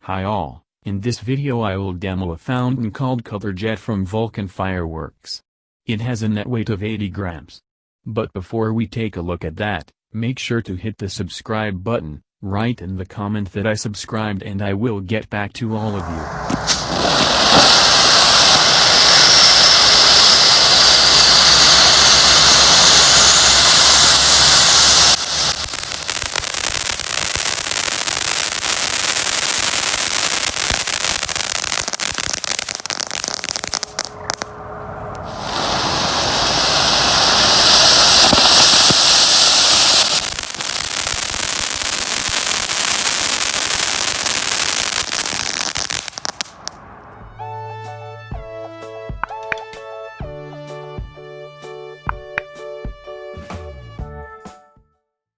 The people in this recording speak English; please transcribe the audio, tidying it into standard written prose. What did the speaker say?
Hi all, in this video I will demo a fountain called Color Jet from Vulcan Fireworks. It has a net weight of 80 grams. But before we take a look at that, make sure to hit the subscribe button, write in the comment that I subscribed and I will get back to all of you.